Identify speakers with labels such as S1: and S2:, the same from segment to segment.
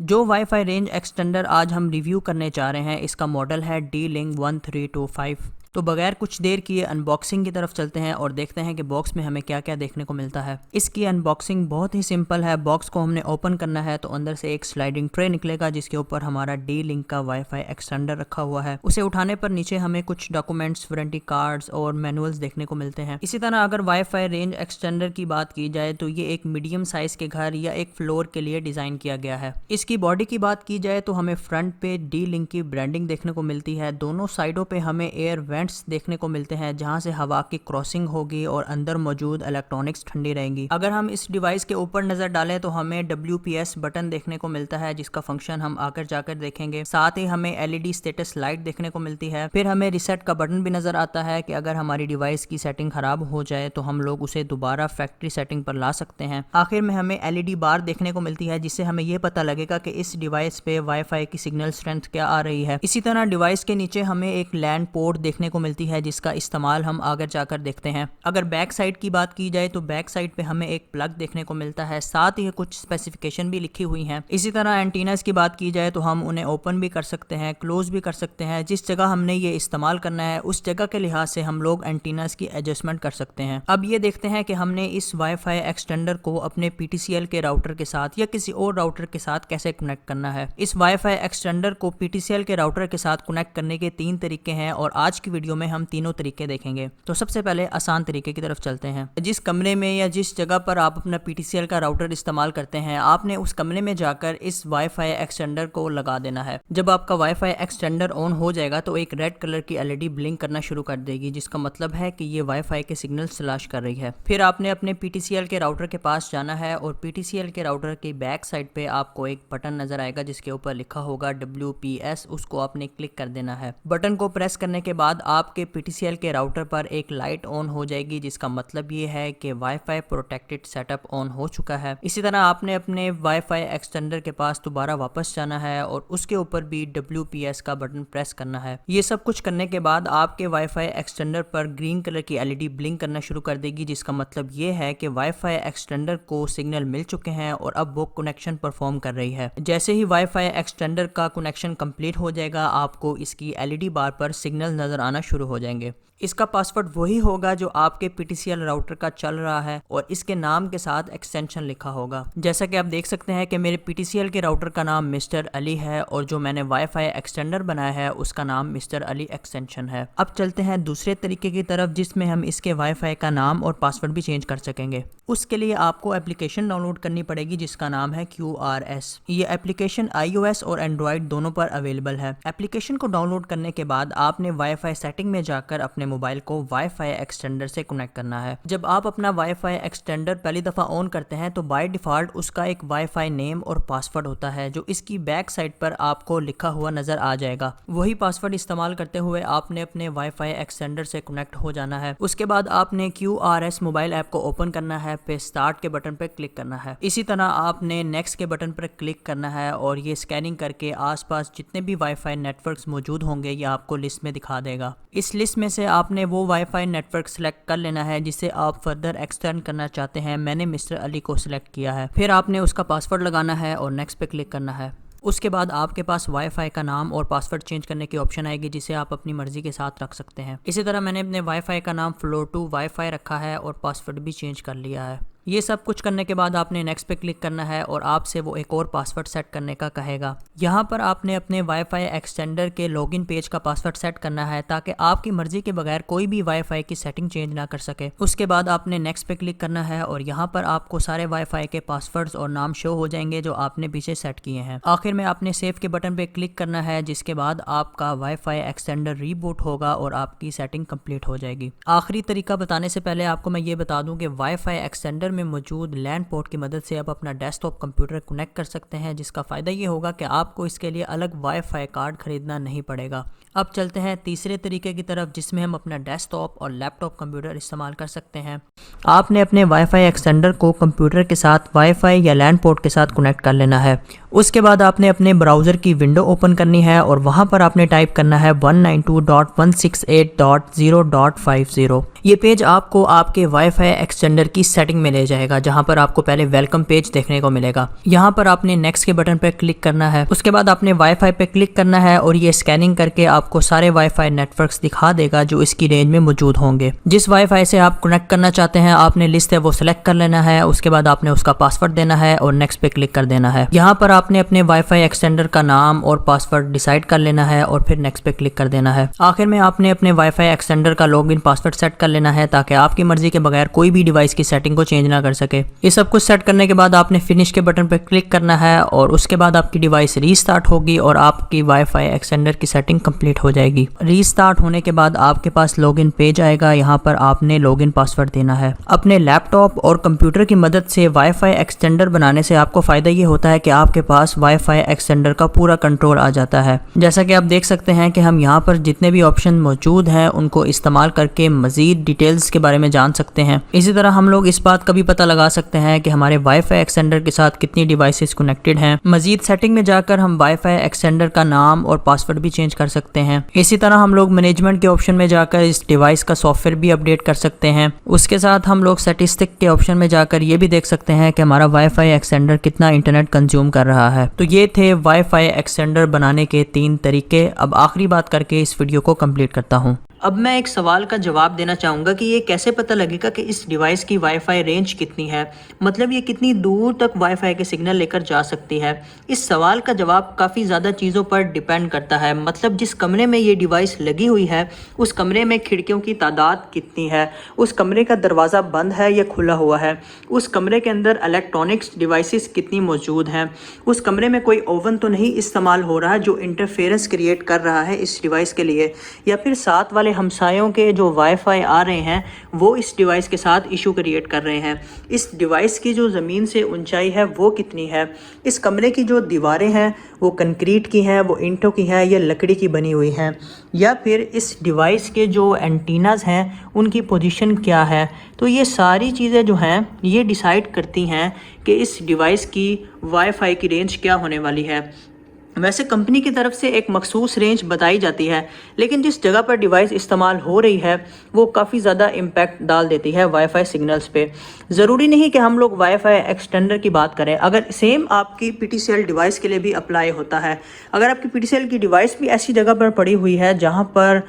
S1: जो wifi range extender आज हम रिव्यू करने जा रहे हैं इसका मॉडल है D-Link 1325। तो बगैर कुछ देर किए अनबॉक्सिंग की तरफ चलते हैं और देखते हैं कि बॉक्स में हमें क्या क्या देखने को मिलता है। इसकी अनबॉक्सिंग बहुत ही सिंपल है। बॉक्स को हमने ओपन करना है तो अंदर से एक स्लाइडिंग ट्रे निकलेगा जिसके ऊपर हमारा D-Link का वाईफाई एक्सटेंडर रखा हुआ है। उसे उठाने पर नीचे हमें कुछ डॉक्यूमेंट्स, वारंटी कार्ड्स और मैनुअल्स देखने को मिलते हैं। इसी तरह अगर वाईफाई रेंज एक्सटेंडर की बात की जाए तो ये एक मीडियम साइज के घर या एक फ्लोर के लिए डिजाइन किया गया है। इसकी बॉडी की बात की जाए तो हमें फ्रंट पे D-Link की ब्रांडिंग देखने को मिलती है। दोनों साइडों पे हमें एयर वेंट्स देखने को मिलते हैं जहां से हवा की क्रॉसिंग होगी और अंदर मौजूद इलेक्ट्रॉनिक्स ठंडी रहेंगी। अगर हम इस डिवाइस के ऊपर नजर डालें तो हमें WPS बटन देखने को मिलता है जिसका फंक्शन हम आकर जाकर देखेंगे। साथ ही हमें LED स्टेटस लाइट देखने को मिलती है। फिर हमें रिसेट का बटन भी नजर आता है कि अगर हमारी डिवाइस की सेटिंग खराब हो जाए तो हम लोग उसे दोबारा फैक्ट्री सेटिंग पर ला सकते हैं। आखिर में हमें LED बार देखने को मिलती है जिससे हमें यह पता लगेगा कि इस डिवाइस पे वाईफाई की सिग्नल स्ट्रेंथ क्या आ रही है। इसी तरह डिवाइस के नीचे हमें एक लैन पोर्ट देखने को मिलती है जिसका इस्तेमाल हम आगे जाकर देखते हैं। अगर बैक साइड की बात की जाए तो बैक साइड पे हमें एक प्लग देखने को मिलता है। साथ ही कुछ स्पेसिफिकेशन भी लिखी हुई हैं। इसी तरह एंटीनास की बात की जाए तो हम उन्हें ओपन भी कर सकते हैं, क्लोज भी कर सकते हैं। जिस जगह हमने ये इस्तेमाल करना है उस जगह के लिहाज से हम लोग एंटीनास की एडजस्टमेंट कर सकते हैं। अब ये देखते हैं कि हमने इस वाईफाई एक्सटेंडर को अपने PTCL के राउटर के साथ या किसी और राउटर के साथ कैसे कनेक्ट करना है। इस वाईफाई एक्सटेंडर को PTCL के राउटर के साथ कनेक्ट करने के 3 तरीके हैं और आज की वीडियो में हम तीनों तरीके देखेंगे। तो सबसे पहले आसान तरीके की तरफ चलते हैं। जिस कमरे में या जिस जगह पर आप अपना PTCL का राउटर इस्तेमाल करते हैं आपने उस कमरे में जाकर इस वाईफाई एक्सटेंडर को लगा देना है। जब आपका वाईफाई एक्सटेंडर ऑन हो जाएगा तो एक रेड कलर की LED ब्लिंक करना शुरू कर देगी जिसका मतलब है कि ये वाईफाई के सिग्नल तलाश कर रही है। फिर आपने अपने PTCL के राउटर के पास जाना है और PTCL के राउटर की बैक साइड पे आपको एक बटन नजर आएगा जिसके ऊपर लिखा होगा WPS। उसको आपने क्लिक कर देना है। बटन को प्रेस करने के बाद आपके PTCL के राउटर पर एक लाइट ऑन हो जाएगी जिसका मतलब ये है कि वाईफाई प्रोटेक्टेड सेटअप ऑन हो चुका है। इसी तरह आपने अपने वाईफाई एक्सटेंडर के पास दोबारा वापस जाना है और उसके ऊपर भी WPS का बटन प्रेस करना है। ये सब कुछ करने के बाद आपके वाईफाई एक्सटेंडर पर ग्रीन कलर की LED ब्लिंक करना शुरू कर देगी जिसका मतलब ये है कि वाईफाई एक्सटेंडर को सिग्नल मिल चुके हैं और अब वो कनेक्शन परफॉर्म कर रही है। जैसे ही वाईफाई एक्सटेंडर का कनेक्शन कंप्लीट हो जाएगा आपको इसकी LED बार पर सिग्नल नजर आना शुरू हो जाएंगे। इसका पासवर्ड वही होगा जो आपके PTCL राउटर का चल रहा है और इसके नाम के साथ एक्सटेंशन लिखा होगा। जैसा कि आप देख सकते हैं कि मेरे PTCL के राउटर का नाम मिस्टर अली है और जो मैंने वाईफाई एक्सटेंडर बनाया है उसका नाम मिस्टर अली एक्सटेंशन है। अब चलते हैं दूसरे तरीके की तरफ जिसमें हम इसके वाईफाई का नाम और पासवर्ड भी चेंज कर सकेंगे। उसके लिए आपको एप्लीकेशन डाउनलोड करनी पड़ेगी जिसका नाम है QRS। ये एप्लीकेशन iOS और Android दोनों पर अवेलेबल है। एप्लीकेशन को डाउनलोड करने के बाद आपने वाईफाई सेटिंग में जाकर अपने मोबाइल को वाईफाई एक्सटेंडर से कनेक्ट करना है। जब आप अपना वाईफाई एक्सटेंडर पहली दफा ऑन करते हैं तो बाय डिफॉल्ट उसका एक वाईफाई नेम और पासवर्ड होता है जो इसकी बैक साइड पर आपको लिखा हुआ नजर आ जाएगा। वही पासवर्ड इस्तेमाल करते हुए आपने अपने वाईफाई एक्सटेंडर से कनेक्ट हो जाना है। उसके बाद आपने QRS मोबाइल ऐप को ओपन करना है, फिर स्टार्ट के बटन पर क्लिक करना है। इसी तरह आपने नेक्स्ट के बटन पर क्लिक करना है और ये स्कैनिंग करके आसपास जितने भी वाईफाई नेटवर्क्स मौजूद होंगे ये आपको लिस्ट में दिखा देगा। इस लिस्ट में से आपने वो वाईफाई नेटवर्क सिलेक्ट कर लेना है जिसे आप फर्दर एक्सटेंड करना चाहते हैं। मैंने मिस्टर अली को सिलेक्ट किया है। फिर आपने उसका पासवर्ड लगाना है और नेक्स्ट पे क्लिक करना है। उसके बाद आपके पास वाईफाई का नाम और पासवर्ड चेंज करने की ऑप्शन आएगी जिसे आप अपनी मर्जी के साथ रख सकते हैं। इसी तरह मैंने अपने वाईफाई का नाम Flow2 वाईफाई रखा है और पासवर्ड भी चेंज कर लिया है। ये सब कुछ करने के बाद आपने नेक्स्ट पे क्लिक करना है और आपसे वो एक और पासवर्ड सेट करने का कहेगा। यहाँ पर आपने अपने वाईफाई एक्सटेंडर के लॉगिन पेज का पासवर्ड सेट करना है ताकि आपकी मर्जी के बगैर कोई भी वाईफाई की सेटिंग चेंज ना कर सके। उसके बाद आपने नेक्स्ट पे क्लिक करना है और यहाँ पर आपको सारे वाईफाई के पासवर्ड्स और नाम शो हो जाएंगे जो आपने पीछे सेट किए हैं। आखिर में आपने सेव के बटन पे क्लिक करना है जिसके बाद आपका वाईफाई एक्सटेंडर रीबूट होगा और आपकी सेटिंग कंप्लीट हो जाएगी। आखिरी तरीका बताने से पहले आपको मैं ये बता दूं कि वाईफाई एक्सटेंडर में मौजूद लैन पोर्ट की मदद से आप अपना डेस्कटॉप कंप्यूटर कनेक्ट कर सकते हैं जिसका फ़ायदा ये होगा कि आपको इसके लिए अलग वाईफाई कार्ड खरीदना नहीं पड़ेगा। अब चलते हैं तीसरे तरीके की तरफ जिसमें हम अपना डेस्कटॉप और लैपटॉप कंप्यूटर इस्तेमाल कर सकते हैं। आपने अपने वाईफाई एक्सटेंडर को कंप्यूटर के साथ वाईफाई या लैन पोर्ट के साथ कनेक्ट कर लेना है। उसके बाद आपने अपने ब्राउज़र की विंडो ओपन करनी है और वहाँ पर आपने टाइप करना है 192.168.0.50। ये पेज आपको आपके वाईफाई एक्सटेंडर की सेटिंग में ले जाएगा, जहाँ पर आपको पहले वेलकम पेज देखने को मिलेगा। यहाँ पर आपने नेक्स्ट के बटन पर क्लिक करना है। उसके बाद आपने वाईफाई पे क्लिक करना है और ये स्कैनिंग करके आपको सारे वाईफाई नेटवर्क्स दिखा देगा जो इसकी रेंज में मौजूद होंगे। जिस वाईफाई से आप कनेक्ट करना चाहते हैं आपने लिस्ट है वो सिलेक्ट कर लेना है। उसके बाद आपने उसका पासवर्ड देना है और नेक्स्ट पे क्लिक कर देना है। यहाँ पर आपने अपने वाईफाई एक्सटेंडर का नाम और पासवर्ड डिसाइड कर लेना है और फिर नेक्स्ट पे क्लिक कर देना है। आखिर में आपने अपने वाईफाई एक्सटेंडर का लॉगिन पासवर्ड सेट कर लेना है ताकि आपकी मर्जी के बगैर कोई भी डिवाइस की सेटिंग को चेंज ना कर सके। ये सब कुछ सेट करने के बाद आपने फिनिश के बटन पर क्लिक करना है और उसके बाद आपकी डिवाइस रीस्टार्ट होगी और आपकी वाईफाई एक्सटेंडर की सेटिंग कंप्लीट हो जाएगी। रीस्टार्ट होने के बाद आपके पास लॉगिन पेज आएगा। यहाँ पर आपने लॉगिन पासवर्ड देना है। अपने लैपटॉप और कंप्यूटर की मदद से वाईफाई एक्सटेंडर बनाने से आपको फायदा ये होता है कि आपके पास वाईफाई एक्सटेंडर का पूरा कंट्रोल आ जाता है। जैसा कि आप देख सकते हैं कि हम यहाँ पर जितने भी ऑप्शन मौजूद हैं उनको इस्तेमाल करके मजीद डिटेल्स के बारे में जान सकते हैं। इसी तरह हम लोग इस बात का भी पता लगा सकते हैं कि हमारे वाईफाई एक्सटेंडर के साथ कितनी डिवाइसेस कनेक्टेड हैं। मजीद सेटिंग में जाकर हम वाईफाई एक्सटेंडर का नाम और पासवर्ड भी चेंज कर सकते हैं। इसी तरह हम लोग मैनेजमेंट के ऑप्शन में जाकर इस डिवाइस का सॉफ्टवेयर भी अपडेट कर सकते हैं। उसके साथ हम लोग स्टैटिस्टिक के ऑप्शन में जाकर ये भी देख सकते हैं कि हमारा वाईफाई एक्सटेंडर कितना इंटरनेट कंज्यूम कर रहा है। तो ये थे वाईफाई एक्सटेंडर बनाने के 3 तरीके। अब आखिरी बात करके इस वीडियो को कंप्लीट करता हूँ। अब मैं एक सवाल का जवाब देना चाहूँगा कि ये कैसे पता लगेगा कि इस डिवाइस की वाईफाई रेंज कितनी है, मतलब ये कितनी दूर तक वाईफाई के सिग्नल लेकर जा सकती है। इस सवाल का जवाब काफ़ी ज़्यादा चीज़ों पर डिपेंड करता है। मतलब जिस कमरे में ये डिवाइस लगी हुई है उस कमरे में खिड़कियों की तादाद कितनी है, उस कमरे का दरवाज़ा बंद है या खुला हुआ है, उस कमरे के अंदर इलेक्ट्रॉनिक्स डिवाइसेस कितनी मौजूद हैं, उस कमरे में कोई ओवन तो नहीं इस्तेमाल हो रहा है जो इंटरफेरेंस क्रिएट कर रहा है इस डिवाइस के लिए, या फिर साथ वाले हमसायों के जो वाईफाई आ रहे हैं वो इस डिवाइस के साथ इशू क्रिएट कर रहे हैं, इस डिवाइस की जो ज़मीन से ऊंचाई है वो कितनी है, इस कमरे की जो दीवारें हैं वो कंक्रीट की हैं, वो ईंटों की हैं या लकड़ी की बनी हुई हैं, या फिर इस डिवाइस के जो एंटीनाज हैं उनकी पोजीशन क्या है। तो ये सारी चीज़ें जो हैं ये डिसाइड करती हैं कि इस डिवाइस की वाईफाई की रेंज क्या होने वाली है। वैसे कंपनी की तरफ से एक मखसूस रेंज बताई जाती है, लेकिन जिस जगह पर डिवाइस इस्तेमाल हो रही है वो काफ़ी ज़्यादा इम्पैक्ट डाल देती है वाईफाई सिग्नल्स पे। ज़रूरी नहीं कि हम लोग वाईफाई एक्सटेंडर की बात करें, अगर सेम आपकी PTCL डिवाइस के लिए भी अप्लाई होता है। अगर आपकी PTCL की डिवाइस भी ऐसी जगह पर पड़ी हुई है जहाँ पर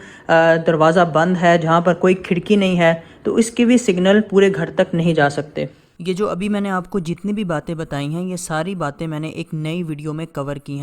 S1: दरवाज़ा बंद है, जहाँ पर कोई खिड़की नहीं है, तो इसके भी सिग्नल पूरे घर तक नहीं जा सकते। ये जो अभी मैंने आपको जितनी भी बातें बताई हैं ये सारी बातें मैंने एक नई वीडियो में कवर की हैं।